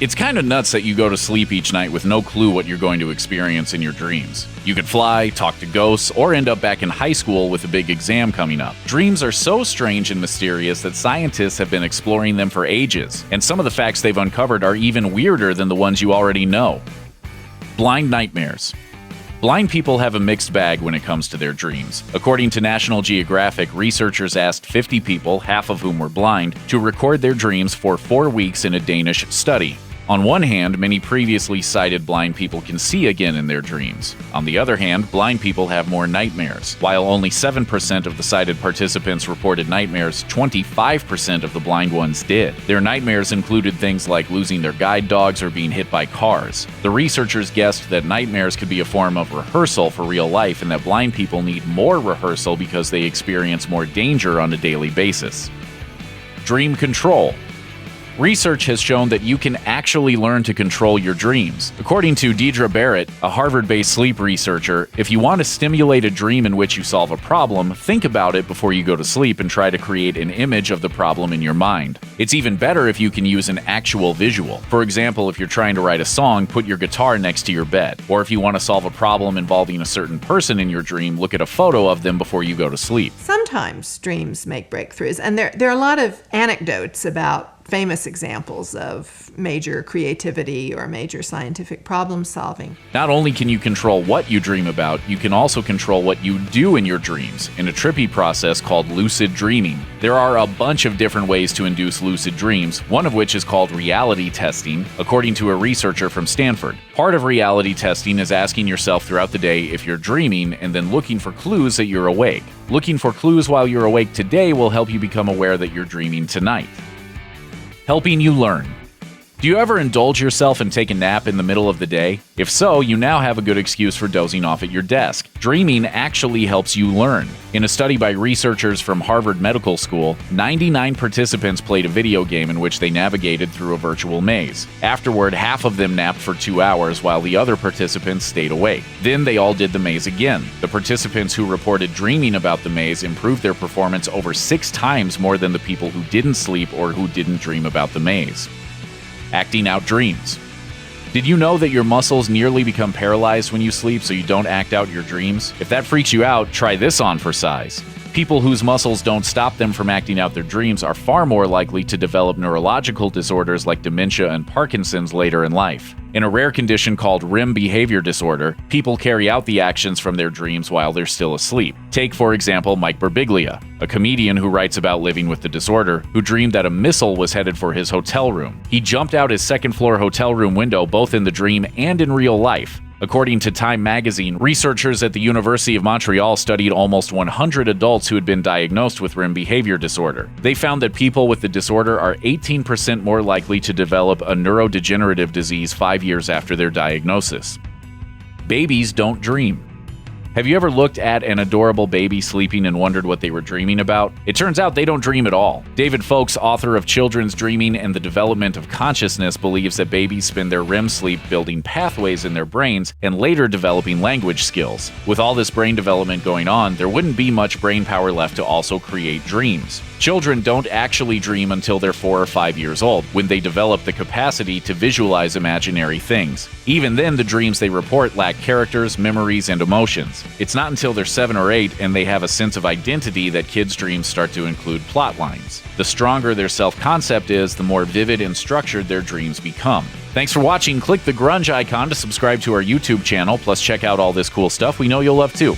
It's kind of nuts that you go to sleep each night with no clue what you're going to experience in your dreams. You could fly, talk to ghosts, or end up back in high school with a big exam coming up. Dreams are so strange and mysterious that scientists have been exploring them for ages, and some of the facts they've uncovered are even weirder than the ones you already know. Blind nightmares. Blind people have a mixed bag when it comes to their dreams. According to National Geographic, researchers asked 50 people, half of whom were blind, to record their dreams for 4 weeks in a Danish study. On one hand, many previously sighted blind people can see again in their dreams. On the other hand, blind people have more nightmares. While only 7% of the sighted participants reported nightmares, 25% of the blind ones did. Their nightmares included things like losing their guide dogs or being hit by cars. The researchers guessed that nightmares could be a form of rehearsal for real life and that blind people need more rehearsal because they experience more danger on a daily basis. Dream control. Research has shown that you can actually learn to control your dreams. According to Deidre Barrett, a Harvard-based sleep researcher, if you want to stimulate a dream in which you solve a problem, think about it before you go to sleep and try to create an image of the problem in your mind. It's even better if you can use an actual visual. For example, if you're trying to write a song, put your guitar next to your bed. Or if you want to solve a problem involving a certain person in your dream, look at a photo of them before you go to sleep. Sometimes dreams make breakthroughs, and there are a lot of anecdotes about famous examples of major creativity or major scientific problem solving. Not only can you control what you dream about, you can also control what you do in your dreams in a trippy process called lucid dreaming. There are a bunch of different ways to induce lucid dreams, one of which is called reality testing, according to a researcher from Stanford. Part of reality testing is asking yourself throughout the day if you're dreaming and then looking for clues that you're awake. Looking for clues while you're awake today will help you become aware that you're dreaming tonight. Helping you learn. Do you ever indulge yourself and take a nap in the middle of the day? If so, you now have a good excuse for dozing off at your desk. Dreaming actually helps you learn. In a study by researchers from Harvard Medical School, 99 participants played a video game in which they navigated through a virtual maze. Afterward, half of them napped for 2 hours while the other participants stayed awake. Then they all did the maze again. The participants who reported dreaming about the maze improved their performance over 6 times more than the people who didn't sleep or who didn't dream about the maze. Acting out dreams. Did you know that your muscles nearly become paralyzed when you sleep so you don't act out your dreams? If that freaks you out, try this on for size. People whose muscles don't stop them from acting out their dreams are far more likely to develop neurological disorders like dementia and Parkinson's later in life. In a rare condition called REM behavior disorder, people carry out the actions from their dreams while they're still asleep. Take, for example, Mike Birbiglia, a comedian who writes about living with the disorder, who dreamed that a missile was headed for his hotel room. He jumped out his second-floor hotel room window both in the dream and in real life. According to Time magazine, researchers at the University of Montreal studied almost 100 adults who had been diagnosed with REM behavior disorder. They found that people with the disorder are 18% more likely to develop a neurodegenerative disease 5 years after their diagnosis. Babies don't dream. Have you ever looked at an adorable baby sleeping and wondered what they were dreaming about? It turns out they don't dream at all. David Folks, author of Children's Dreaming and the Development of Consciousness, believes that babies spend their REM sleep building pathways in their brains and later developing language skills. With all this brain development going on, there wouldn't be much brain power left to also create dreams. Children don't actually dream until they're 4 or 5 years old, when they develop the capacity to visualize imaginary things. Even then, the dreams they report lack characters, memories, and emotions. It's not until they're 7 or 8 and they have a sense of identity that kids' dreams start to include plot lines. The stronger their self-concept is, the more vivid and structured their dreams become. Thanks for watching. Click the grunge icon to subscribe to our YouTube channel, plus check out all this cool stuff we know you'll love too.